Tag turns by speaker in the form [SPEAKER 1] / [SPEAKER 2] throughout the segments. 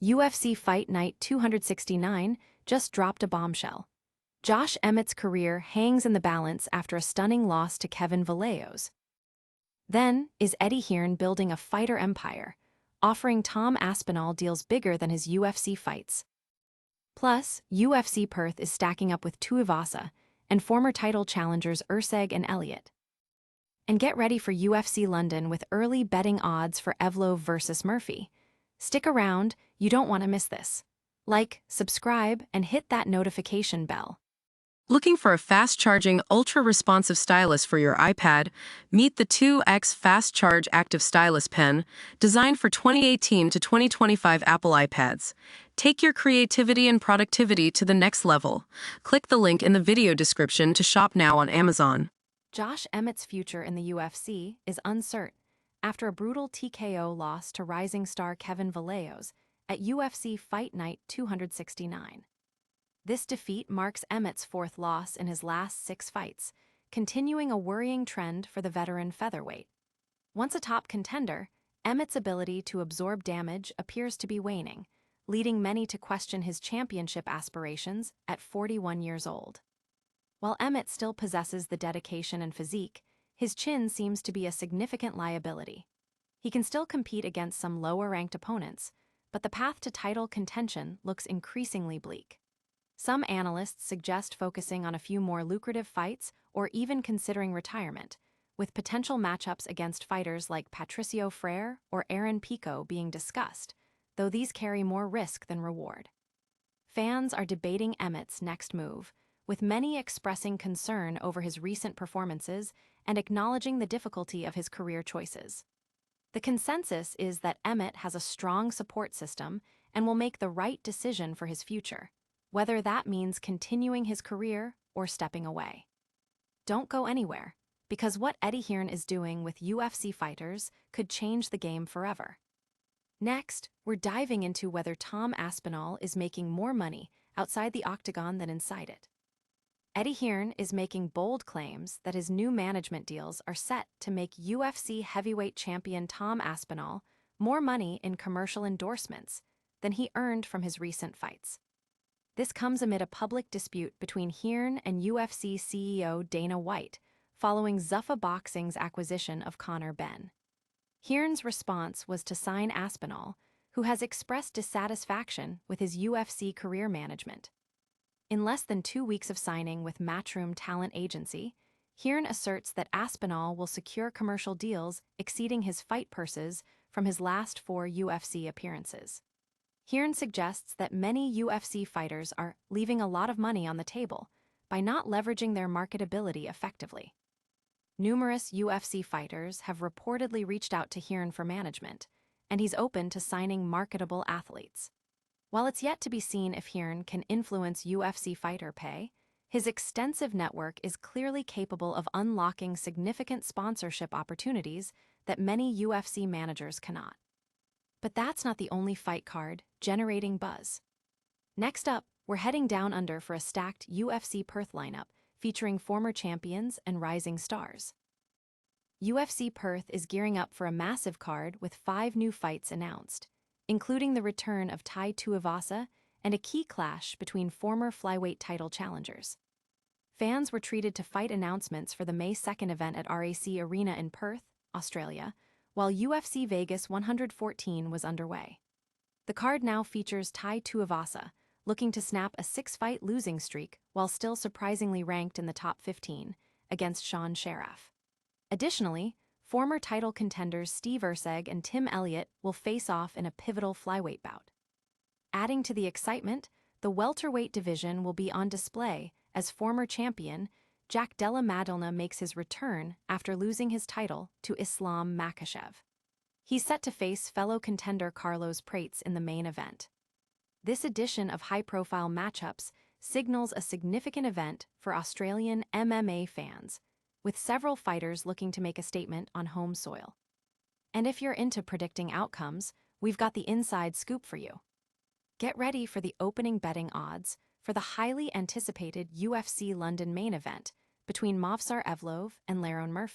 [SPEAKER 1] UFC Fight Night 269 just dropped a bombshell. Josh Emmett's career hangs in the balance after a stunning loss to Kevin Vallejos. Then, is Eddie Hearn building a fighter empire, offering Tom Aspinall deals bigger than his UFC fights? Plus, UFC Perth is stacking up with Tuivasa and former title challengers Erceg and Elliott. And get ready for UFC London with early betting odds for Evloev versus Murphy. Stick around, you don't want to miss this. Like, subscribe, and hit that notification bell.
[SPEAKER 2] Looking for a fast-charging, ultra-responsive stylus for your iPad? Meet the 2X Fast Charge Active Stylus Pen, designed for 2018 to 2025 Apple iPads. Take your creativity and productivity to the next level. Click the link in the video description to shop now on Amazon.
[SPEAKER 1] Josh Emmett's future in the UFC is uncertain after a brutal TKO loss to rising star Kevin Vallejos at UFC Fight Night 269. This defeat marks Emmett's fourth loss in his last 6 fights, continuing a worrying trend for the veteran featherweight. Once a top contender, Emmett's ability to absorb damage appears to be waning, leading many to question his championship aspirations at 41 years old. While Emmett still possesses the dedication and physique, his chin seems to be a significant liability. He can still compete against some lower-ranked opponents, but the path to title contention looks increasingly bleak. Some analysts suggest focusing on a few more lucrative fights or even considering retirement, with potential matchups against fighters like Patricio Freire or Aaron Pico being discussed, though these carry more risk than reward. Fans are debating Emmett's next move, with many expressing concern over his recent performances and acknowledging the difficulty of his career choices. The consensus is that Emmett has a strong support system and will make the right decision for his future, whether that means continuing his career or stepping away. Don't go anywhere, because what Eddie Hearn is doing with UFC fighters could change the game forever. Next, we're diving into whether Tom Aspinall is making more money outside the octagon than inside it. Eddie Hearn is making bold claims that his new management deals are set to make UFC heavyweight champion Tom Aspinall more money in commercial endorsements than he earned from his recent fights. This comes amid a public dispute between Hearn and UFC CEO Dana White following Zuffa Boxing's acquisition of Conor Benn. Hearn's response was to sign Aspinall, who has expressed dissatisfaction with his UFC career management. In less than 2 weeks of signing with Matchroom Talent Agency, Hearn asserts that Aspinall will secure commercial deals exceeding his fight purses from his last 4 UFC appearances. Hearn suggests that many UFC fighters are leaving a lot of money on the table by not leveraging their marketability effectively. Numerous UFC fighters have reportedly reached out to Hearn for management, and he's open to signing marketable athletes. While it's yet to be seen if Hearn can influence UFC fighter pay, his extensive network is clearly capable of unlocking significant sponsorship opportunities that many UFC managers cannot. But that's not the only fight card generating buzz. Next up, we're heading down under for a stacked UFC Perth lineup featuring former champions and rising stars. UFC Perth is gearing up for a massive card with 5 new fights announced, including the return of Tai Tuivasa and a key clash between former flyweight title challengers. Fans were treated to fight announcements for the May 2nd event at RAC Arena in Perth, Australia, while UFC Vegas 114 was underway. The card now features Tai Tuivasa, looking to snap a 6-fight losing streak while still surprisingly ranked in the top 15, against Sean Sheriff. Additionally, former title contenders Steve Erceg and Tim Elliott will face off in a pivotal flyweight bout. Adding to the excitement, the welterweight division will be on display as former champion Jack Della Maddalena makes his return after losing his title to Islam Makhachev. He's set to face fellow contender Carlos Prates in the main event. This edition of high-profile matchups signals a significant event for Australian MMA fans, with several fighters looking to make a statement on home soil. And if you're into predicting outcomes, we've got the inside scoop for you. Get ready for the opening betting odds for the highly anticipated UFC London main event between Movsar Evloev and Lerone.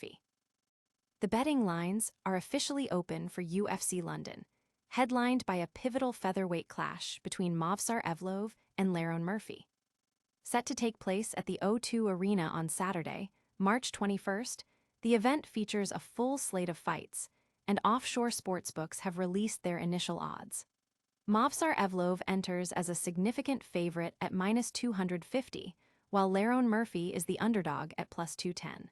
[SPEAKER 1] The betting lines are officially open for UFC London, headlined by a pivotal featherweight clash between Movsar Evloev and Lerone Murphy. Set to take place at the O2 Arena on Saturday, March 21st, the event features a full slate of fights, and offshore sportsbooks have released their initial odds. Movsar Evloev enters as a significant favorite at -250, while Lerone Murphy is the underdog at +210.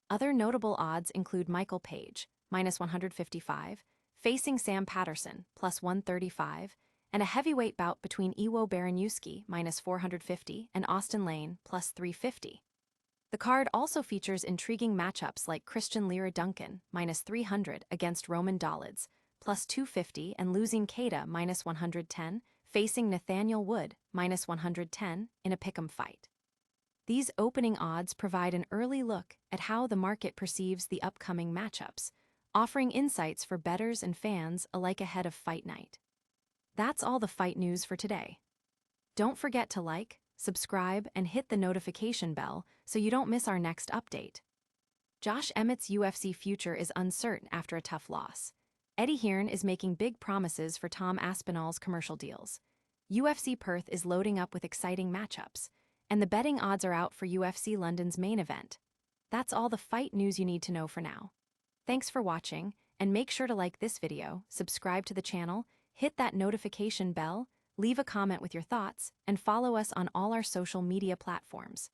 [SPEAKER 1] Other notable odds include Michael Page, -155, facing Sam Patterson, +135, and a heavyweight bout between Iwo Baranowski, -450, and Austin Lane, +350. The card also features intriguing matchups like Christian Lira Duncan, -300, against Roman Dolids, +250, and losing Keita, -110, facing Nathaniel Wood, -110, in a pick'em fight. These opening odds provide an early look at how the market perceives the upcoming matchups, offering insights for bettors and fans alike ahead of Fight Night. That's all the fight news for today. Don't forget to like, subscribe, and hit the notification bell so you don't miss our next update. Josh Emmett's UFC future is uncertain after a tough loss. Eddie Hearn is making big promises for Tom Aspinall's commercial deals. UFC Perth is loading up with exciting matchups, and the betting odds are out for UFC London's main event. That's all the fight news you need to know for now. Thanks for watching, and make sure to like this video, subscribe to the channel, hit that notification bell, leave a comment with your thoughts, and follow us on all our social media platforms.